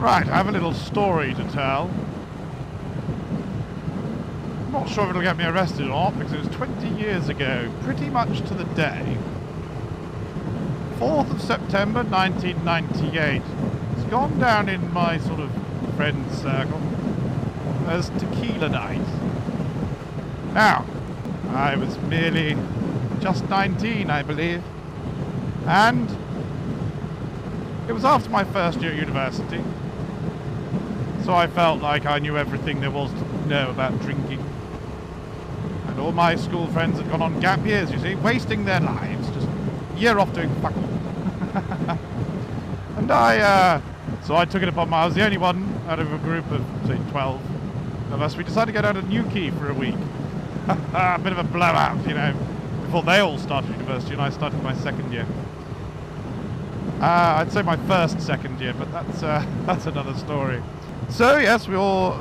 Right, I have a little story to tell. I'm not sure if it'll get me arrested or not, because it was 20 years ago, pretty much to the day. 4th of September 1998. It's gone down in my sort of friend circle as Tequila night. Now, I was merely just 19, I believe, and it was after my first year at university, so I felt like I knew everything there was to know about drinking. And all my school friends had gone on gap years, you see, wasting their lives, just year off doing fuck all. And so I took it upon I was the only one out of a group of, say, 12 of us. We decided to go down to Newquay for a week. A bit of a blowout, you know, before they all started university and I started my second year. I'd say my second year, but that's another story. So yes, we all,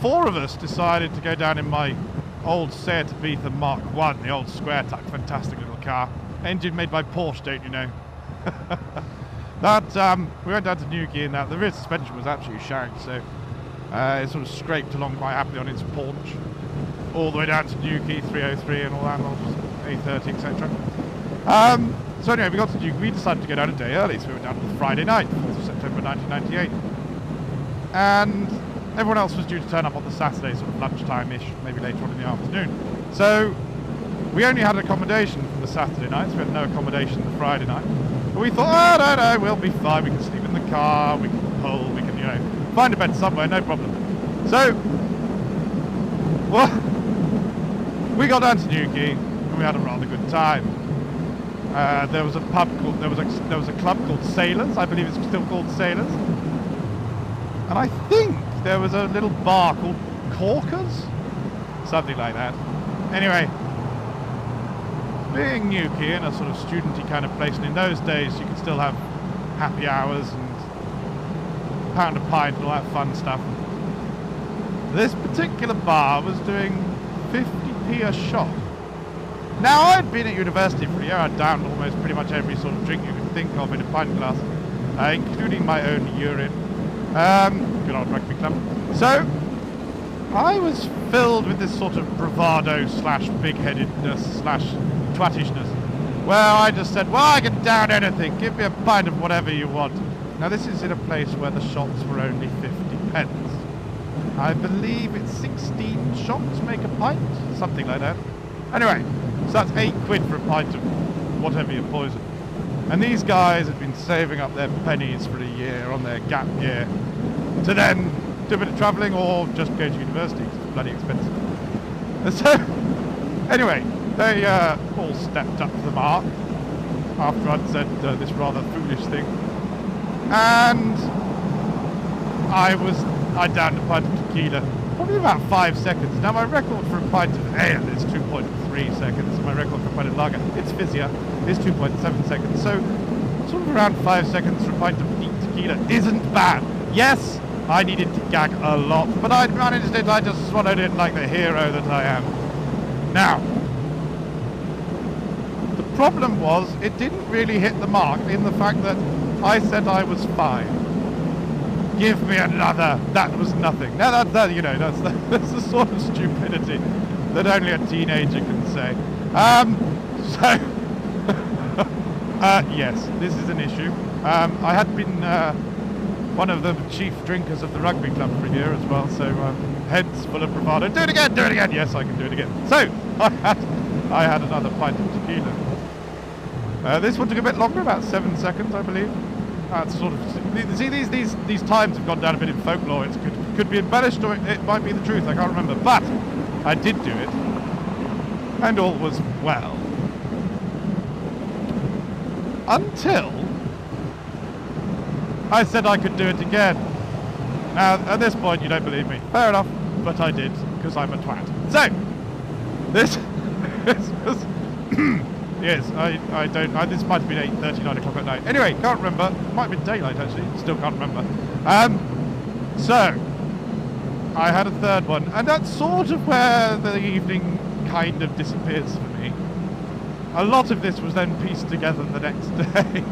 4 of us decided to go down in my old Seat Ibiza Mark 1, the old square type, fantastic little car. Engine made by Porsche, don't you know? We went down to Newquay and the rear suspension was absolutely shagged, so it sort of scraped along quite happily on its paunch. All the way down to Newquay, 303 and all that, A30, etc. So anyway, we got to Newquay, we decided to go down a day early, so we went down on the Friday night, 4th of September 1998. And everyone else was due to turn up on the Saturday, sort of lunchtime-ish, maybe later on in the afternoon. So we only had accommodation for the Saturday night, so we had no accommodation the Friday night. But we thought, oh, no, we'll be fine, we can sleep in the car, we can pull, we can, you know, find a bed somewhere, no problem. So, well, we got down to Newquay, and we had a rather good time. There was a pub called, there was a club called Sailors, I believe it's still called Sailors. And I think there was a little bar called Corkers, something like that. Anyway, being Newquay and a sort of studenty kind of place, and in those days you could still have happy hours and pound a pint and all that fun stuff. This particular bar was doing 50p a shot. Now, I'd been at university for a year. I'd downed almost pretty much every sort of drink you could think of in a pint glass, including my own urine. Good old rugby club. So, I was filled with this sort of bravado slash big-headedness slash twattishness, where I just said, well, I can down anything. Give me a pint of whatever you want. Now, this is in a place where the shots were only 50 pence. I believe it's 16 shots make a pint, something like that. Anyway, so that's 8 quid for a pint of whatever you poison. And these guys had been saving up their pennies for a year on their gap year to then do a bit of travelling or just go to university because it's bloody expensive. And so, anyway, they all stepped up to the mark after I'd said this rather foolish thing. And I downed a pint of tequila, probably about 5 seconds. Now my record for a pint of ale is 2.3 seconds. My record for a pint of lager, it's fizzier, is 2.7 seconds. So sort of around 5 seconds for a pint of neat tequila isn't bad. Yes, I needed to gag a lot, but I managed it. I just swallowed it like the hero that I am. Now, the problem was it didn't really hit the mark in the fact that I said I was fine. Give me another. That was nothing. Now that you know, that's the sort of stupidity that only a teenager can say. Yes, this is an issue. I had been one of the chief drinkers of the rugby club for a year as well, so heads full of bravado. Do it again, do it again. Yes, I can do it again. So I had another pint of tequila. This one took a bit longer, about 7 seconds, I believe. Sort of, see, these times have gone down a bit in folklore. It could be embellished, or it might be the truth. I can't remember, but I did do it, and all was well until I said I could do it again. Now, at this point, you don't believe me. Fair enough, but I did because I'm a twat. So this was. Yes, I don't. This might have been 8:30, 9 o'clock at night. Anyway, can't remember. It might have been daylight actually. Still can't remember. So I had a third one, and that's sort of where the evening kind of disappears for me. A lot of this was then pieced together the next day,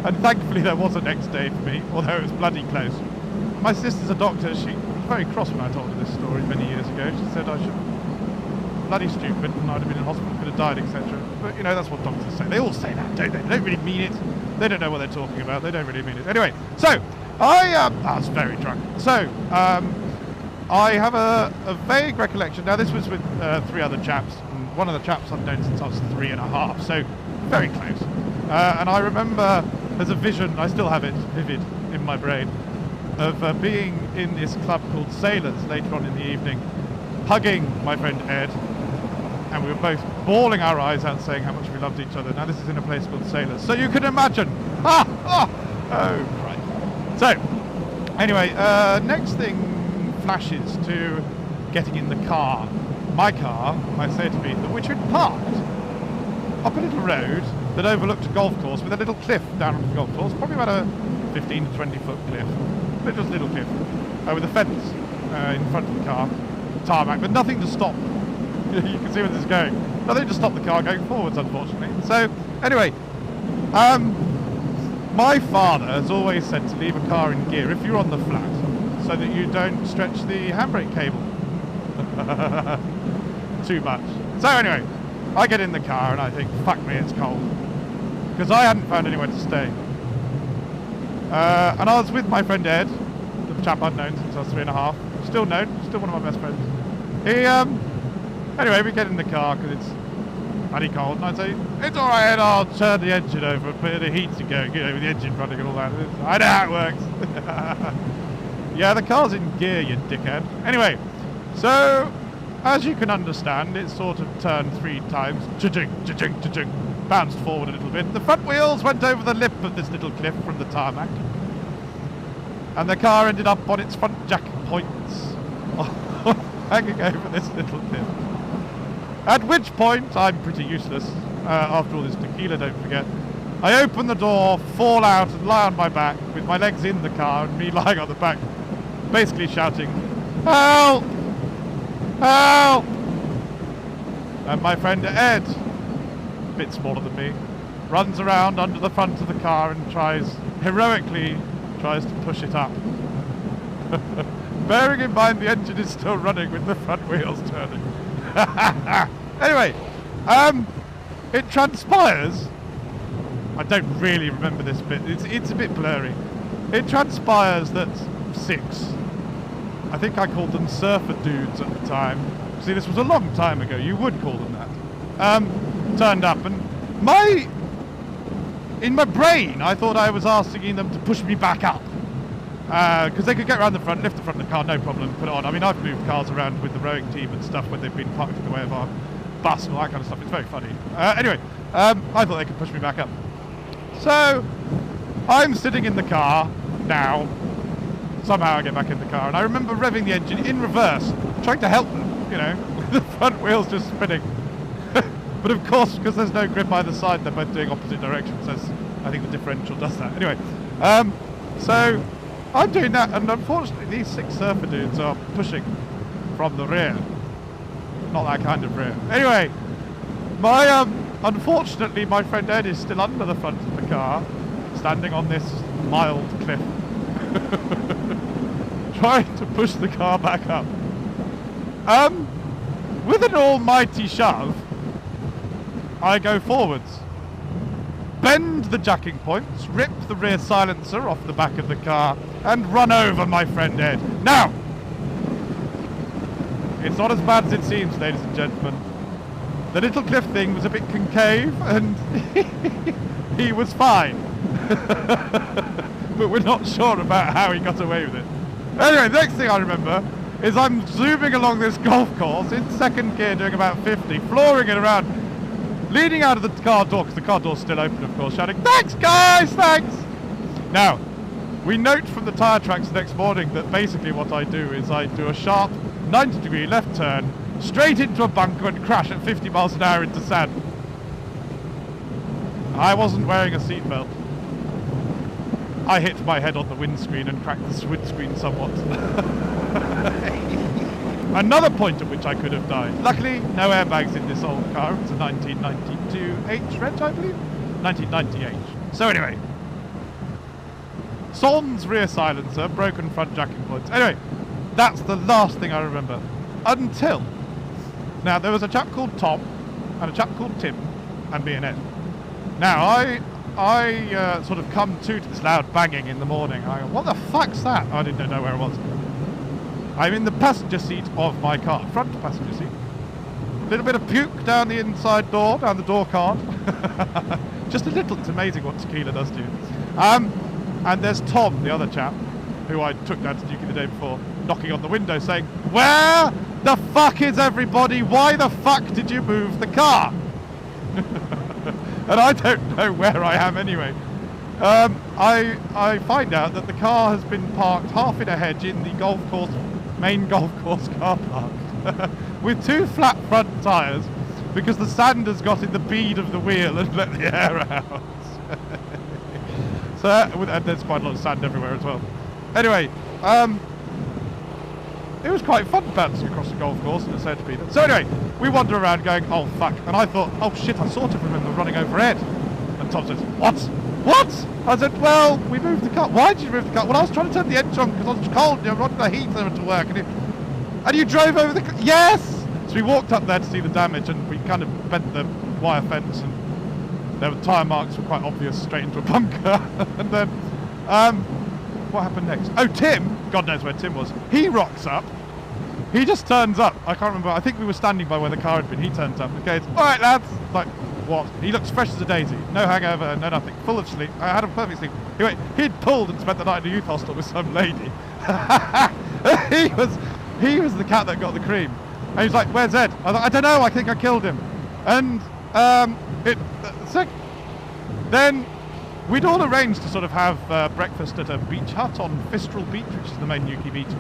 and thankfully there was a next day for me, although it was bloody close. my sister's a doctor. She was very cross when I told her this story many years ago. She said I should bloody stupid and I'd have been in hospital, could have died, etc. But, you know, that's what doctors say. They all say that, don't they? They don't really mean it. They don't know what they're talking about. They don't really mean it. Anyway, so, I was very drunk. So, I have a vague recollection. Now, this was with 3 other chaps. And one of the chaps I've known since I was 3.5, so very close. And I remember there's a vision, I still have it vivid in my brain, of being in this club called Sailors later on in the evening, hugging my friend Ed, and we were both bawling our eyes out saying how much we loved each other. Now this is in a place called Sailors, so you can imagine. Oh, Christ. So, anyway, next thing flashes to getting in the car. My car, I say to be, which had parked up a little road that overlooked a golf course with a little cliff down on the golf course, probably about a 15 to 20 foot cliff. Little cliff, with a fence in front of the car, tarmac, but nothing to stop. You can see where this is going. Nothing to stop the car going forwards, unfortunately. So, anyway, my father has always said to leave a car in gear if you're on the flat, so that you don't stretch the handbrake cable too much. So anyway, I get in the car and I think, fuck me, it's cold, because I hadn't found anywhere to stay. And I was with my friend Ed, the chap I'd known since I was 3.5. Still known, still one of my best friends. Anyway, we get in the car because it's bloody cold, and I say, it's all right, Ed, I'll turn the engine over and put the heating going, you know, with the engine running and all that. I know how it works. Yeah, the car's in gear, you dickhead. Anyway, so, as you can understand, it sort of turned 3 times, cha-ching, cha-ching, cha-ching, bounced forward a little bit. The front wheels went over the lip of this little cliff from the tarmac, and the car ended up on its front jack points, hanging over this little cliff. At which point, I'm pretty useless, after all this tequila, don't forget. I open the door, fall out and lie on my back, with my legs in the car and me lying on the back, basically shouting, "Help! Help!" And my friend Ed, a bit smaller than me, runs around under the front of the car and heroically tries to push it up. Bearing in mind the engine is still running with the front wheels turning. Anyway, it transpires, I don't really remember this bit, it's a bit blurry. It transpires that 6, I think I called them surfer dudes at the time. See, this was a long time ago, you would call them that. Turned up, and in my brain, I thought I was asking them to push me back up. Because they could get around the front, lift the front of the car, no problem, put it on. I mean, I've moved cars around with the rowing team and stuff when they've been parked in the way of our bus and all that kind of stuff. It's very funny. Anyway, I thought they could push me back up. So, I'm sitting in the car now. Somehow I get back in the car, and I remember revving the engine in reverse, trying to help them, you know, with the front wheels just spinning. But of course, because there's no grip either side, they're both doing opposite directions, as I think the differential does that. Anyway, so I'm doing that, and unfortunately these 6 surfer dudes are pushing from the rear. Not that kind of rear. Anyway, unfortunately my friend Ed is still under the front of the car, standing on this mild cliff, trying to push the car back up. With an almighty shove, I go forwards, bend the jacking points, rip the rear silencer off the back of the car, and run over my friend Ed. Now, it's not as bad as it seems, ladies and gentlemen. The little cliff thing was a bit concave, and he was fine. But we're not sure about how he got away with it. Anyway, the next thing I remember is I'm zooming along this golf course in 2nd gear, doing about 50, flooring it around, leaning out of the car door, because the car door's still open, of course, shouting, "Thanks, guys, thanks!" Now, we note from the tyre tracks the next morning that basically what I do is I do a sharp 90-degree left turn, straight into a bunker and crash at 50 miles an hour into sand. I wasn't wearing a seatbelt. I hit my head on the windscreen and cracked the windscreen somewhat. Another point at which I could have died. Luckily, no airbags in this old car. It's a 1992 H reg, I believe? 1990 H. So anyway, Sans rear silencer, broken front jacking points. Anyway, that's the last thing I remember. Until... Now, there was a chap called Tom, and a chap called Tim, and me and Ed. Now, I sort of come to this loud banging in the morning. I go, what the fuck's that? I didn't know where it was. I'm in the passenger seat of my car, front passenger seat. A little bit of puke down the inside door, down the door card. Just a little. It's amazing what tequila does to you. And there's Tom, the other chap, who I took down to Duke the day before, knocking on the window saying, where the fuck is everybody? Why the fuck did you move the car? And I don't know where I am anyway. I find out that the car has been parked half in a hedge in the main golf course car park with 2 flat front tyres because the sand has got in the bead of the wheel and let the air out. So, and there's quite a lot of sand everywhere as well. Anyway, it was quite fun bouncing across the golf course in a centipede. So anyway, we wander around going, oh fuck, and I thought, oh shit, I sort of remember running over Ed. And Tom says, what? I said, well, we moved the car. Why did you move the car? Well, I was trying to turn the engine on because I was cold, I wanted the heater to work. And you drove over the car? Yes! So we walked up there to see the damage, and we kind of bent the wire fence, and there were tyre marks were quite obvious straight into a bunker. And then, what happened next? Oh, Tim, God knows where Tim was. He rocks up. He just turns up. I can't remember. I think we were standing by where the car had been. He turns up and goes, all right, lads. Like, what? He looks fresh as a daisy. No hangover, no nothing. Full of sleep. I had a perfect sleep. He'd pulled and spent the night in a youth hostel with some lady. He was the cat that got the cream. And he's like, where's Ed? I thought, I don't know. I think I killed him. And then we'd all arranged to sort of have breakfast at a beach hut on Fistral Beach, which is the main Newquay beach.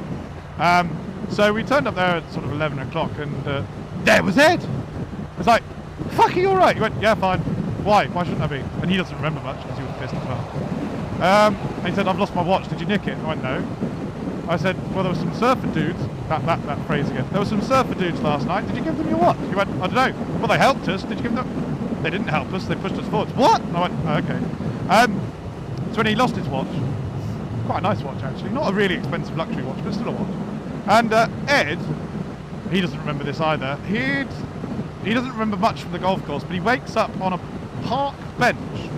So we turned up there at sort of 11 o'clock, and there was Ed. It's like, fuck, are you all right? He went, yeah, fine. Why? Why shouldn't I be? And he doesn't remember much because he was pissed as well. And he said, I've lost my watch. Did you nick it? I went, no. I said, well, there were some surfer dudes. That phrase again. There were some surfer dudes last night. Did you give them your watch? He went, I don't know. Well, they helped us. Did you give them? They didn't help us. They pushed us forwards. What? And I went, oh, okay. So when he lost his watch, quite a nice watch actually, not a really expensive luxury watch, but still a watch. And Ed, he doesn't remember this either. He doesn't remember much from the golf course, but he wakes up on a park bench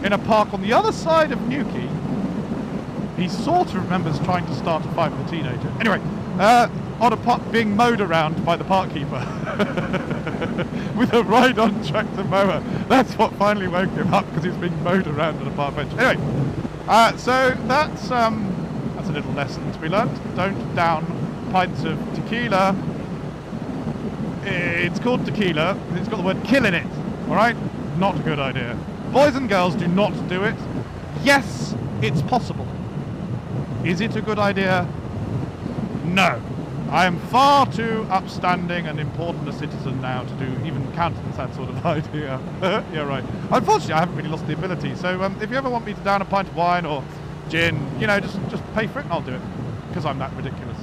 in a park on the other side of Newquay. He sort of remembers trying to start a fight with a teenager. Anyway, on a park being mowed around by the park keeper with a ride-on tractor mower. That's what finally woke him up, because he's being mowed around on a park bench. Anyway, so that's a little lesson to be learnt. Don't down pints of tequila. It's called tequila. It's got the word kill in it. All right? Not a good idea. Boys and girls, do not do it. Yes, it's possible. Is it a good idea? No. I am far too upstanding and important a citizen now to do even countenance that sort of idea. Yeah, right. Unfortunately, I haven't really lost the ability. So if you ever want me to down a pint of wine or gin, you know, just pay for it and I'll do it, because I'm that ridiculous.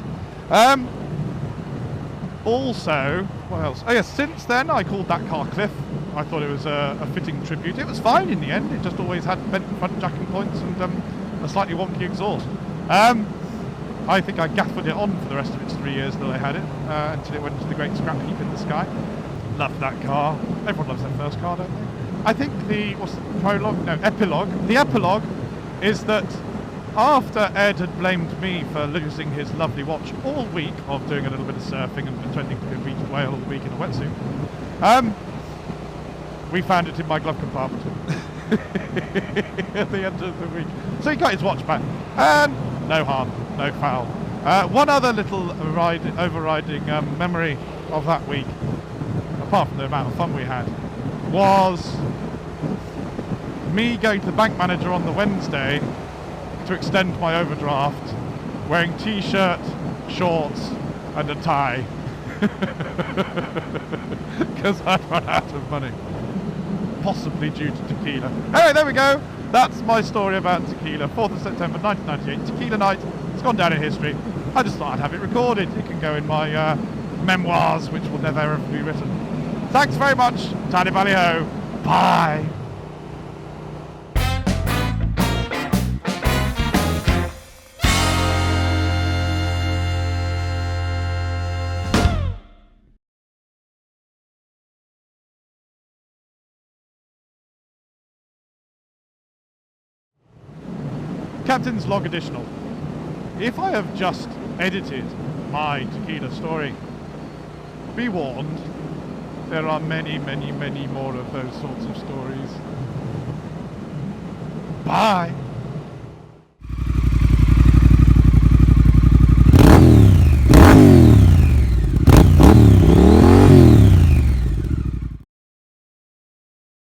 Also, what else? Oh yes, since then I called that car Cliff. I thought it was a fitting tribute. It was fine in the end. It just always had bent front jacking points and a slightly wonky exhaust. I think I gaffed it on for the rest of its 3 years that I had it, until it went to the great scrap heap in the sky. Loved that car. Everyone loves their first car, don't they? I think what's the prologue? No, epilogue. The epilogue is that after Ed had blamed me for losing his lovely watch all week of doing a little bit of surfing and pretending to be a beached whale all week in a wetsuit, we found it in my glove compartment at the end of the week. So he got his watch back, and no harm, no foul. One other little overriding memory of that week, apart from the amount of fun we had, was me going to the bank manager on the Wednesday to extend my overdraft, wearing t-shirt, shorts and a tie, because I'd run out of money, possibly due to tequila. Anyway, there we go. That's my story about tequila. 4th of September 1998, tequila night. It's gone down in history. I just thought I'd have it recorded. It can go in my memoirs, which will never ever be written. Thanks very much. Tidy Bally Ho. Bye. Captain's Log Additional. If I have just edited my Tequila story, be warned, there are many, many, many more of those sorts of stories. Bye!